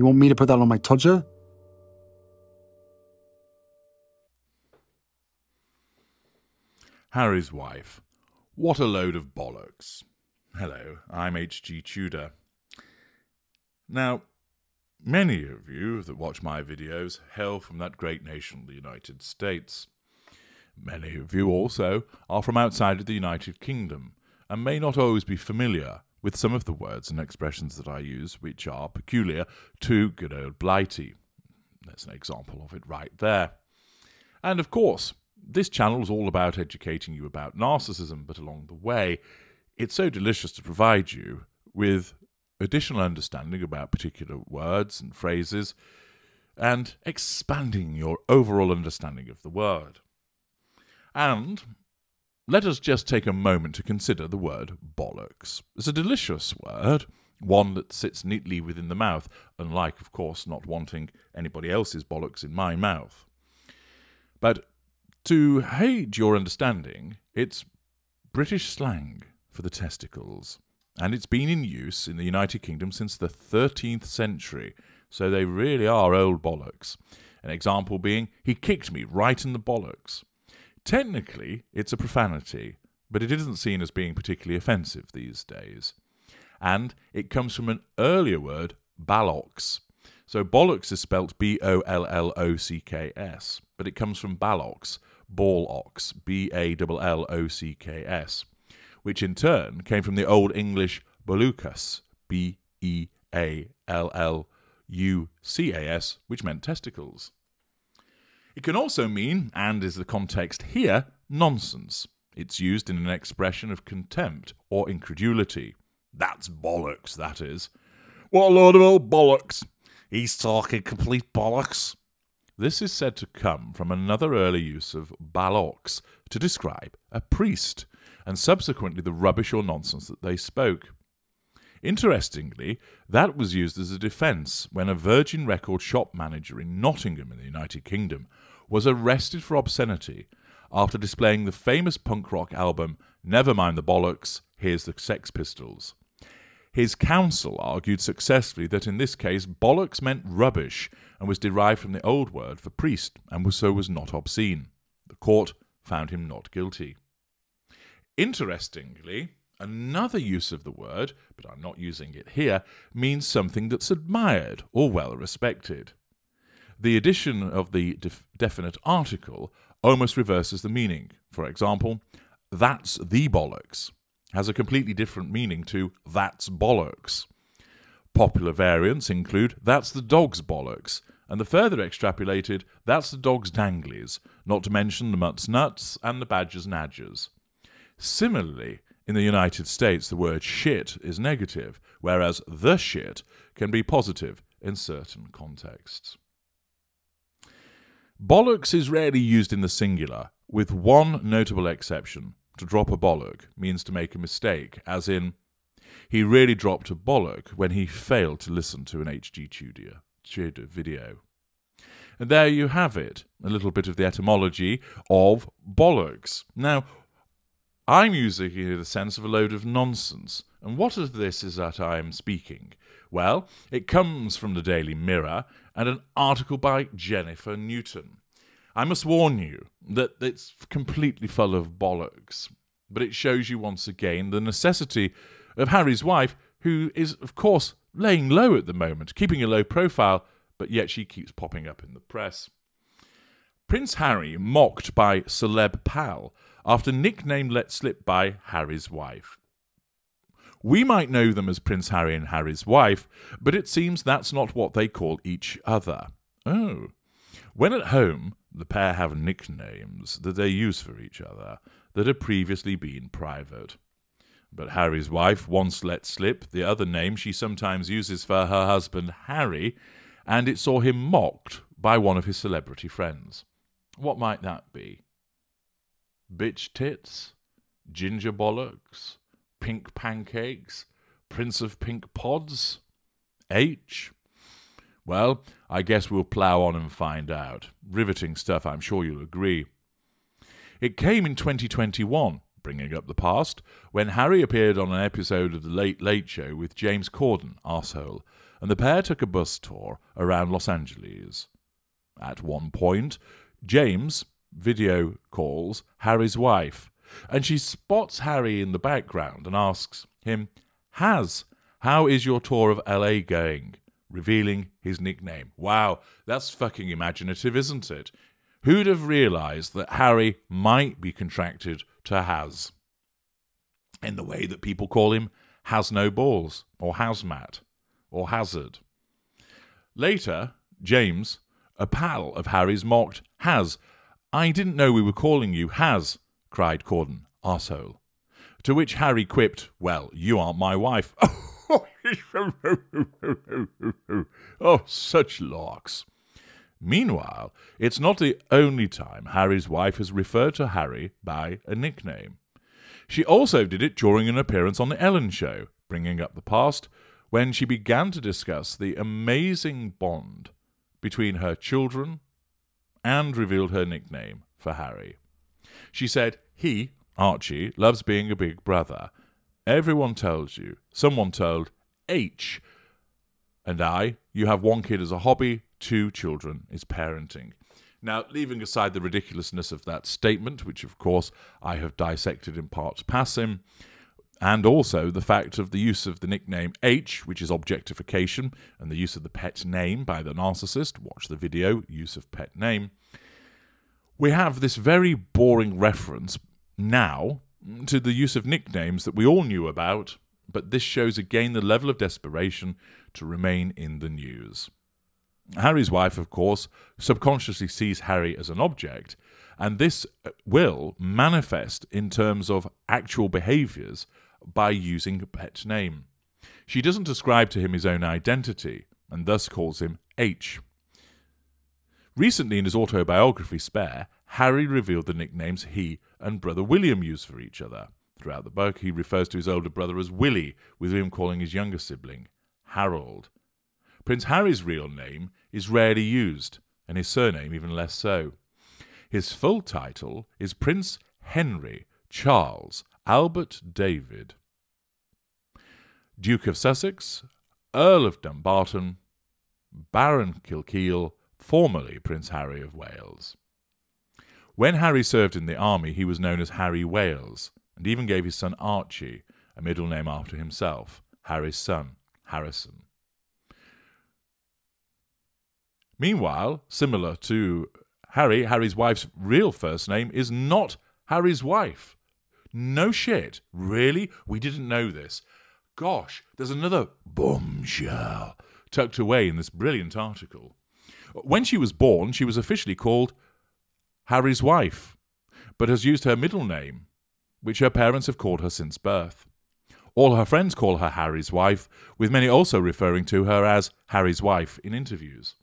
You want me to put that on my Tudor? Harry's wife. What a load of bollocks. Hello, I'm H.G. Tudor. Now, many of you that watch my videos hail from that great nation, the United States. Many of you also are from outside of the United Kingdom and may not always be familiar with some of the words and expressions that I use which are peculiar to good old Blighty. There's an example of it right there. And of course, this channel is all about educating you about narcissism, but along the way, it's so delicious to provide you with additional understanding about particular words and phrases and expanding your overall understanding of the word. And let us just take a moment to consider the word bollocks. It's a delicious word, one that sits neatly within the mouth, unlike, of course, not wanting anybody else's bollocks in my mouth. But to aid your understanding, it's British slang for the testicles, and it's been in use in the United Kingdom since the 13th century, so they really are old bollocks. An example being, he kicked me right in the bollocks. Technically, it's a profanity, but it isn't seen as being particularly offensive these days. And it comes from an earlier word, ballocks. So bollocks is spelt B-O-L-L-O-C-K-S, but it comes from ballocks, ball ox, B-A-L-L-O-C-K-S, which in turn came from the Old English bollucus, B-E-A-L-L-U-C-A-S, which meant testicles. It can also mean, and is the context here, nonsense. It's used in an expression of contempt or incredulity. That's bollocks, that is. What a load of old bollocks. He's talking complete bollocks. This is said to come from another early use of ballocks to describe a priest, and subsequently the rubbish or nonsense that they spoke. Interestingly, that was used as a defence when a Virgin Record shop manager in Nottingham in the United Kingdom was arrested for obscenity after displaying the famous punk rock album Never Mind the Bollocks, Here's the Sex Pistols. His counsel argued successfully that in this case bollocks meant rubbish and was derived from the old word for priest and so was not obscene. The court found him not guilty. Interestingly, another use of the word, but I'm not using it here, means something that's admired or well respected. The addition of the definite article almost reverses the meaning. For example, that's the bollocks has a completely different meaning to that's bollocks. Popular variants include that's the dog's bollocks, and the further extrapolated that's the dog's danglies, not to mention the mutt's nuts and the badger's nadgers. Similarly, in the United States, the word shit is negative, whereas the shit can be positive in certain contexts. Bollocks is rarely used in the singular, with one notable exception. To drop a bollock means to make a mistake, as in, he really dropped a bollock when he failed to listen to an H.G. Tudor video. And there you have it, a little bit of the etymology of bollocks. Now, I'm using it in the sense of a load of nonsense. And what of this is that I am speaking? Well, it comes from the Daily Mirror and an article by Jennifer Newton. I must warn you that it's completely full of bollocks, but it shows you once again the necessity of Harry's wife, who is, of course, laying low at the moment, keeping a low profile, but yet she keeps popping up in the press. Prince Harry mocked by celeb pal after nickname let slip by Harry's wife. We might know them as Prince Harry and Harry's wife, but it seems that's not what they call each other. Oh. When at home, the pair have nicknames that they use for each other that had previously been private. But Harry's wife once let slip the other name she sometimes uses for her husband Harry, and it saw him mocked by one of his celebrity friends. What might that be? Bitch tits? Ginger bollocks? Pink pancakes? Prince of Pink Pods? H? Well, I guess we'll plough on and find out. Riveting stuff, I'm sure you'll agree. It came in 2021, bringing up the past, when Harry appeared on an episode of The Late Late Show with James Corden, arsehole, and the pair took a bus tour around Los Angeles. At one point, James video calls Harry's wife, and she spots Harry in the background and asks him, how is your tour of LA going? Revealing his nickname. Wow, that's fucking imaginative, isn't it? Who'd have realised that Harry might be contracted to Has, in the way that people call him Has No Balls, or Hazmat, or Hazard. Later, James, a pal of Harry's, mocked, "Has, I didn't know we were calling you Has," cried Corden, arsehole. To which Harry quipped, "Well, you aren't my wife." Oh, such larks. Meanwhile, it's not the only time Harry's wife has referred to Harry by a nickname. She also did it during an appearance on The Ellen Show, bringing up the past, when she began to discuss the amazing bond between her children and revealed her nickname for Harry. She said, "He, Archie, loves being a big brother. Everyone tells you. Someone told H. And you have one kid as a hobby, 2 children is parenting." Now, leaving aside the ridiculousness of that statement, which of course I have dissected in parts passing, and also the fact of the use of the nickname H, which is objectification, and the use of the pet name by the narcissist, watch the video, use of pet name, we have this very boring reference now to the use of nicknames that we all knew about, but this shows again the level of desperation to remain in the news. Harry's wife, of course, subconsciously sees Harry as an object, and this will manifest in terms of actual behaviours by using a pet name. She doesn't ascribe to him his own identity, and thus calls him H. Recently, in his autobiography Spare, Harry revealed the nicknames he and brother William use for each other. Throughout the book, he refers to his older brother as Willie, with him calling his younger sibling Harold. Prince Harry's real name is rarely used, and his surname even less so. His full title is Prince Henry Charles Albert David, Duke of Sussex, Earl of Dumbarton, Baron Kilkeel, formerly Prince Harry of Wales. When Harry served in the army, he was known as Harry Wales, and even gave his son Archie a middle name after himself, Harry's son, Harrison. Meanwhile, similar to Harry, Harry's wife's real first name is not Harry's wife. No shit. Really? We didn't know this. Gosh, there's another bombshell tucked away in this brilliant article. When she was born, she was officially called Harry's wife, but has used her middle name, which her parents have called her since birth. All her friends call her Harry's wife, with many also referring to her as Harry's wife in interviews.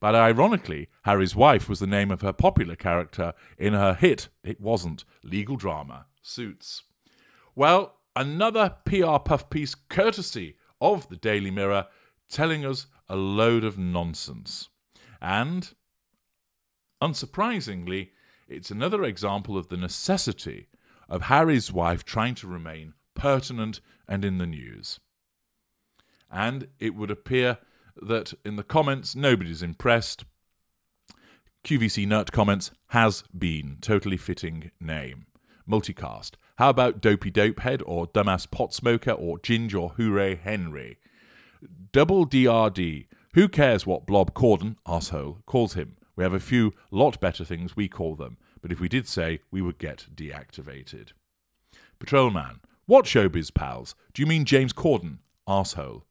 But ironically, Harry's wife was the name of her popular character in her hit, it wasn't, legal drama, Suits. Well, another PR puff piece courtesy of the Daily Mirror telling us a load of nonsense. And, unsurprisingly, it's another example of the necessity of Harry's wife trying to remain pertinent and in the news. And it would appear that in the comments, nobody's impressed. QVC Nut comments, has been, totally fitting name. Multicast, how about Dopey Dopehead or Dumbass Pot Smoker or Ginge or Hooray Henry? Double DRD, who cares what Blob Corden, arsehole, calls him? We have a few lot better things we call them, but if we did say, we would get deactivated. Patrolman, what showbiz pals? Do you mean James Corden, arsehole?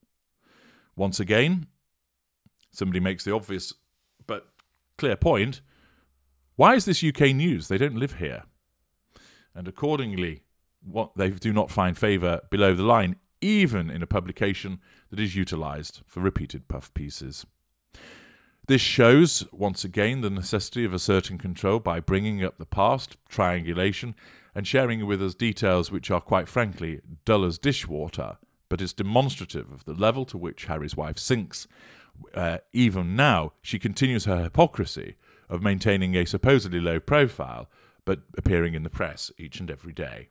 Once again, somebody makes the obvious but clear point. Why is this UK news? They don't live here. And accordingly, what they do not find favour below the line, even in a publication that is utilised for repeated puff pieces. This shows, once again, the necessity of asserting control by bringing up the past, triangulation, and sharing with us details which are, quite frankly, dull as dishwater, but it's demonstrative of the level to which Harry's wife sinks. Even now, she continues her hypocrisy of maintaining a supposedly low profile, but appearing in the press each and every day.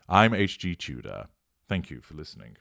I'm H.G. Tudor. Thank you for listening.